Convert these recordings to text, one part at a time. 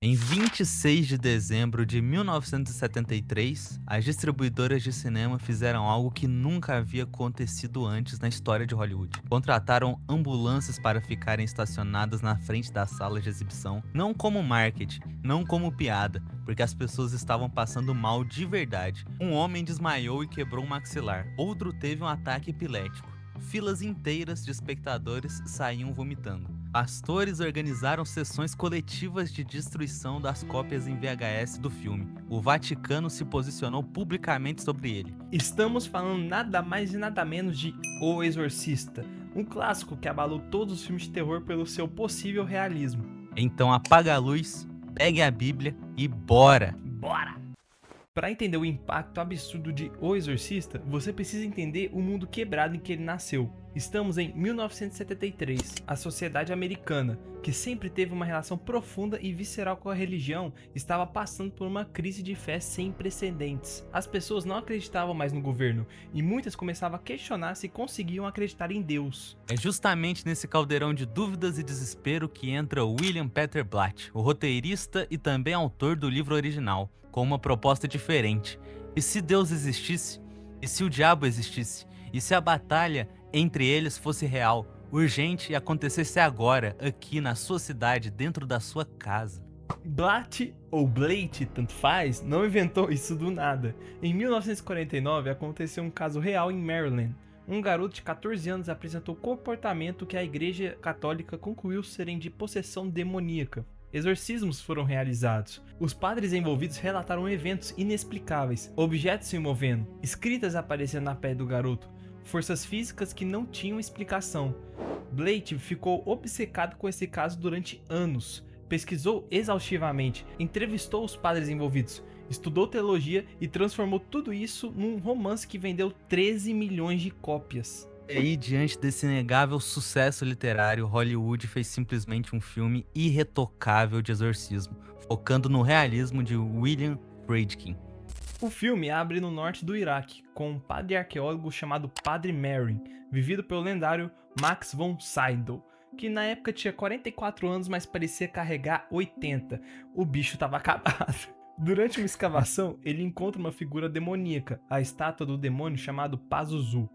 Em 26 de dezembro de 1973, as distribuidoras de cinema fizeram algo que nunca havia acontecido antes na história de Hollywood. Contrataram ambulâncias para ficarem estacionadas na frente das salas de exibição, não como marketing, não como piada, porque as pessoas estavam passando mal de verdade. Um homem desmaiou e quebrou um maxilar, outro teve um ataque epilético. Filas inteiras de espectadores saíam vomitando. Pastores organizaram sessões coletivas de destruição das cópias em VHS do filme. O Vaticano se posicionou publicamente sobre ele. Estamos falando nada mais e nada menos de O Exorcista, um clássico que abalou todos os filmes de terror pelo seu possível realismo. Então apaga a luz, pegue a Bíblia e bora! Bora! Para entender o impacto absurdo de O Exorcista, você precisa entender o mundo quebrado em que ele nasceu. Estamos em 1973, a sociedade americana, que sempre teve uma relação profunda e visceral com a religião, estava passando por uma crise de fé sem precedentes. As pessoas não acreditavam mais no governo, e muitas começavam a questionar se conseguiam acreditar em Deus. É justamente nesse caldeirão de dúvidas e desespero que entra William Peter Blatty, o roteirista e também autor do livro original, com uma proposta diferente. E se Deus existisse? E se o diabo existisse? E se a batalha entre eles fosse real, urgente e acontecesse agora, aqui na sua cidade, dentro da sua casa? Blatty ou Blake, tanto faz, não inventou isso do nada. Em 1949 aconteceu um caso real em Maryland. Um garoto de 14 anos apresentou comportamento que a Igreja Católica concluiu serem de possessão demoníaca. Exorcismos foram realizados. Os padres envolvidos relataram eventos inexplicáveis, objetos se movendo, escritas aparecendo na pele do garoto, forças físicas que não tinham explicação. Blake ficou obcecado com esse caso durante anos. Pesquisou exaustivamente, entrevistou os padres envolvidos, estudou teologia e transformou tudo isso num romance que vendeu 13 milhões de cópias. E aí, diante desse inegável sucesso literário, Hollywood fez simplesmente um filme irretocável de exorcismo, focando no realismo de William Friedkin. O filme abre no norte do Iraque, com um padre arqueólogo chamado Padre Merrin, vivido pelo lendário Max von Sydow, que na época tinha 44 anos, mas parecia carregar 80. O bicho tava acabado. Durante uma escavação, ele encontra uma figura demoníaca, a estátua do demônio chamado Pazuzu.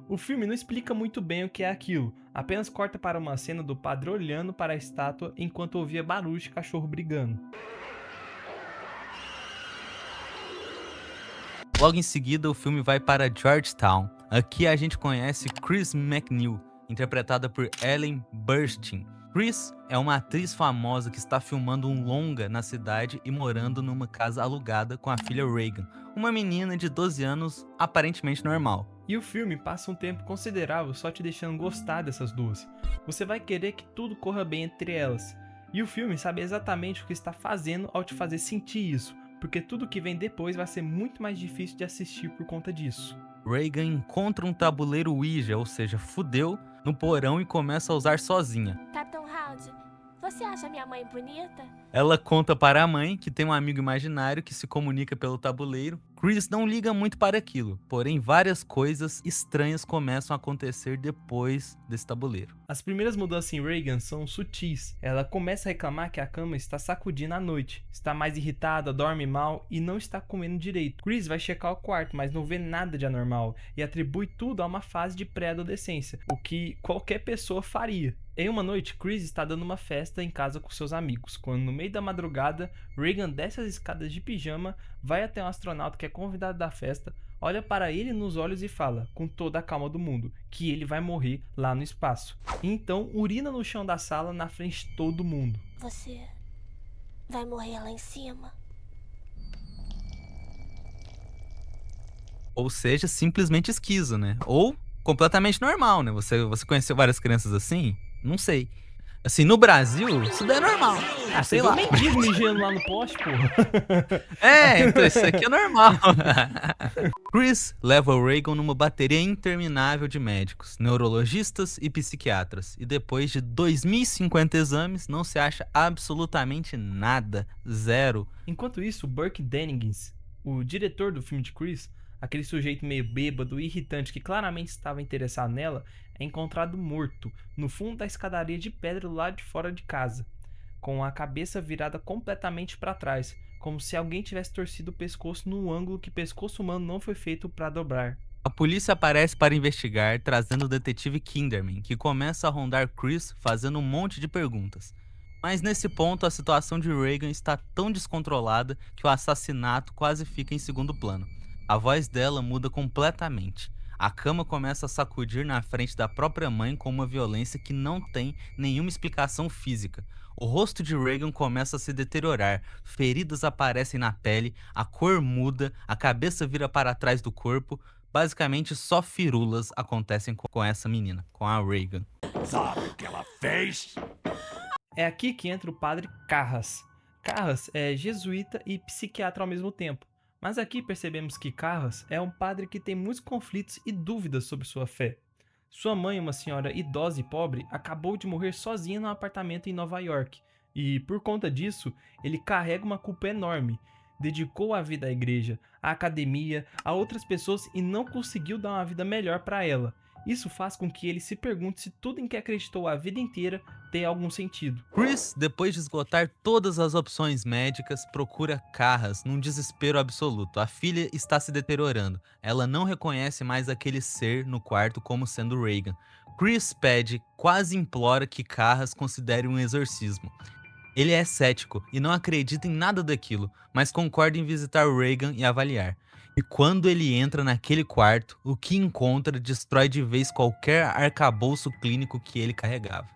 O filme não explica muito bem o que é aquilo, apenas corta para uma cena do padre olhando para a estátua enquanto ouvia barulho de cachorro brigando. Logo em seguida, o filme vai para Georgetown. Aqui a gente conhece Chris McNeil, interpretada por Ellen Burstyn. Chris é uma atriz famosa que está filmando um longa na cidade e morando numa casa alugada com a filha Reagan, uma menina de 12 anos aparentemente normal. E o filme passa um tempo considerável só te deixando gostar dessas duas. Você vai querer que tudo corra bem entre elas. E o filme sabe exatamente o que está fazendo ao te fazer sentir isso, porque tudo que vem depois vai ser muito mais difícil de assistir por conta disso. Reagan encontra um tabuleiro Ouija, ou seja, fudeu, no porão e começa a usar sozinha. Capitão Howard, você acha minha mãe bonita? Ela conta para a mãe que tem um amigo imaginário que se comunica pelo tabuleiro. Chris não liga muito para aquilo, porém várias coisas estranhas começam a acontecer depois desse tabuleiro. As primeiras mudanças em Reagan são sutis. Ela começa a reclamar que a cama está sacudindo à noite, está mais irritada, dorme mal e não está comendo direito. Chris vai checar o quarto, mas não vê nada de anormal e atribui tudo a uma fase de pré-adolescência, o que qualquer pessoa faria. Em uma noite, Chris está dando uma festa em casa com seus amigos, quando no meio da madrugada, Reagan desce as escadas de pijama, vai até um astronauta que é convidado da festa, olha para ele nos olhos e fala, com toda a calma do mundo, que ele vai morrer lá no espaço. E então urina no chão da sala na frente de todo mundo. Você vai morrer lá em cima. Ou seja, simplesmente esquizo, né? Ou completamente normal, né? Você conheceu várias crianças assim? Não sei. Assim, no Brasil, isso daí é normal. Ah, Sei você viu lá. um mendigo mijando lá no poste, porra? É, então isso aqui é normal. Chris leva o Reagan numa bateria interminável de médicos, neurologistas e psiquiatras. E depois de 2050 exames, não se acha absolutamente nada. Zero. Enquanto isso, Burke Dennings, o diretor do filme de Chris, aquele sujeito meio bêbado e irritante que claramente estava interessado nela, é encontrado morto no fundo da escadaria de pedra do lado de fora de casa. com a cabeça virada completamente para trás, como se alguém tivesse torcido o pescoço num ângulo que pescoço humano não foi feito para dobrar. A polícia aparece para investigar, trazendo o detetive Kinderman, que começa a rondar Chris fazendo um monte de perguntas. Mas nesse ponto a situação de Regan está tão descontrolada que o assassinato quase fica em segundo plano. A voz dela muda completamente. A cama começa a sacudir na frente da própria mãe com uma violência que não tem nenhuma explicação física. O rosto de Regan começa a se deteriorar, feridas aparecem na pele, a cor muda, a cabeça vira para trás do corpo. Basicamente, só firulas acontecem com essa menina, com a Regan. Sabe o que ela fez? É aqui que entra o padre Carras. Carras é jesuíta e psiquiatra ao mesmo tempo. Mas aqui percebemos que Carras é um padre que tem muitos conflitos e dúvidas sobre sua fé. Sua mãe, uma senhora idosa e pobre, acabou de morrer sozinha num apartamento em Nova York. E, por conta disso, ele carrega uma culpa enorme. Dedicou a vida à igreja, à academia, a outras pessoas e não conseguiu dar uma vida melhor para ela. Isso faz com que ele se pergunte se tudo em que acreditou a vida inteira tem algum sentido. Chris, depois de esgotar todas as opções médicas, procura Carras num desespero absoluto. A filha está se deteriorando. Ela não reconhece mais aquele ser no quarto como sendo Regan. Chris pede, quase implora que Carras considere um exorcismo. Ele é cético e não acredita em nada daquilo, mas concorda em visitar Regan e avaliar. E quando ele entra naquele quarto, o que encontra destrói de vez qualquer arcabouço clínico que ele carregava.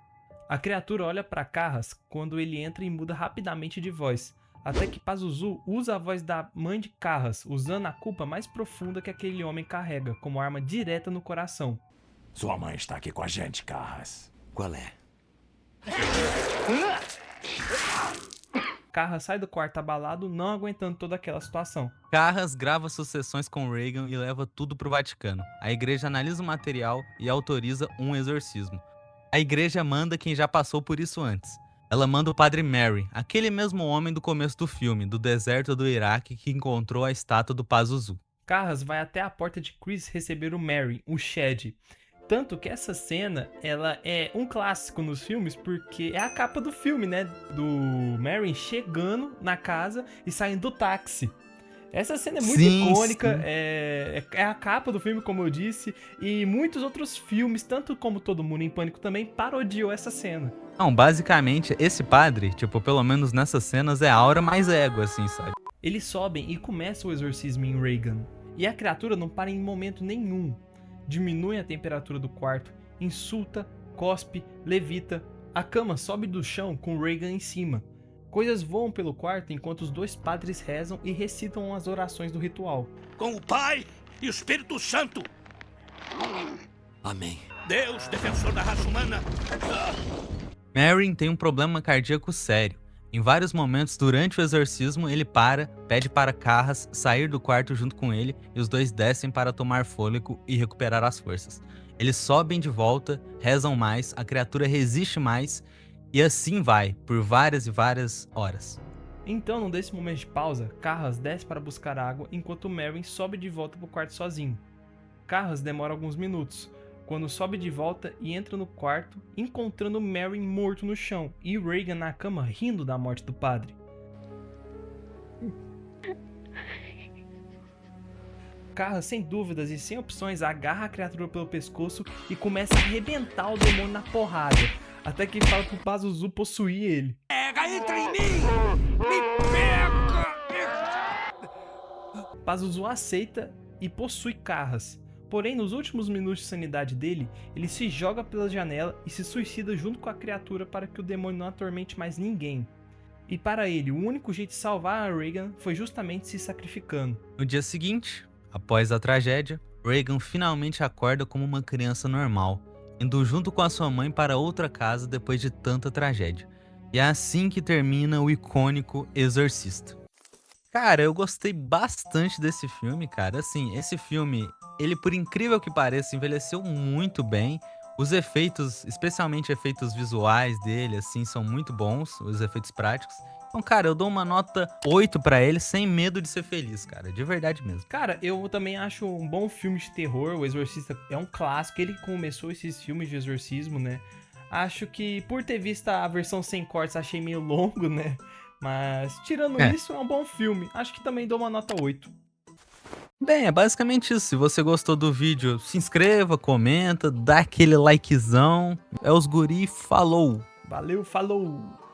A criatura olha para Carras quando ele entra e muda rapidamente de voz, até que Pazuzu usa a voz da mãe de Carras, usando a culpa mais profunda que aquele homem carrega, como arma direta no coração. Sua mãe está aqui com a gente, Carras. Qual é? Carras sai do quarto abalado, não aguentando toda aquela situação. Carras grava suas sessões com Regan e leva tudo pro Vaticano. A igreja analisa o material e autoriza um exorcismo. A igreja manda quem já passou por isso antes. Ela manda o padre Mary, aquele mesmo homem do começo do filme, do deserto do Iraque que encontrou a estátua do Pazuzu. Carras vai até a porta de Chris receber o Mary, o Shed. Tanto que essa cena, ela é um clássico nos filmes, porque é a capa do filme, né? Do Mary chegando na casa e saindo do táxi. Essa cena é muito icônica, sim. É a capa do filme, como eu disse, e muitos outros filmes, tanto como Todo Mundo em Pânico também, parodiou essa cena. Não, basicamente, esse padre, pelo menos nessas cenas, é a aura mais égua, assim, sabe? Eles sobem e começa o exorcismo em Regan. E a criatura não para em momento nenhum. Diminui a temperatura do quarto, insulta, cospe, levita. A cama sobe do chão com Regan em cima. Coisas voam pelo quarto enquanto os dois padres rezam e recitam as orações do ritual. Com o Pai e o Espírito Santo. Amém. Deus, defensor da raça humana. Mary tem um problema cardíaco sério. Em vários momentos durante o exorcismo, ele pede para Carras sair do quarto junto com ele e os dois descem para tomar fôlego e recuperar as forças. Eles sobem de volta, rezam mais, a criatura resiste mais e assim vai, por várias e várias horas. Então, num desses momentos de pausa, Carras desce para buscar água enquanto Mary sobe de volta para o quarto sozinho. Carras demora alguns minutos, quando sobe de volta e entra no quarto, encontrando Mary morto no chão e Regan na cama rindo da morte do padre. Carras, sem dúvidas e sem opções, agarra a criatura pelo pescoço e começa a arrebentar o demônio na porrada, até que fala pro Pazuzu possuir ele. Pega, entra em mim! Me pega! Pazuzu aceita e possui Carras. Porém, nos últimos minutos de sanidade dele, ele se joga pela janela e se suicida junto com a criatura para que o demônio não atormente mais ninguém. E para ele, o único jeito de salvar a Regan foi justamente se sacrificando. No dia seguinte, após a tragédia, Regan finalmente acorda como uma criança normal, indo junto com a sua mãe para outra casa depois de tanta tragédia. E é assim que termina o icônico Exorcista. Cara, eu gostei bastante desse filme, cara. Assim, esse filme, ele, por incrível que pareça, envelheceu muito bem. Os efeitos, especialmente efeitos visuais dele, assim, são muito bons, os efeitos práticos. Então, cara, eu dou uma nota 8 pra ele, sem medo de ser feliz, cara. De verdade mesmo. Cara, eu também acho um bom filme de terror. O Exorcista é um clássico. Ele começou esses filmes de exorcismo, né? Acho que por ter visto a versão sem cortes, achei meio longo, né? Mas tirando isso, é um bom filme. Acho que também dou uma nota 8. Bem, é basicamente isso. Se você gostou do vídeo, se inscreva, comenta, dá aquele likezão. É os guri, falou! Valeu, falou!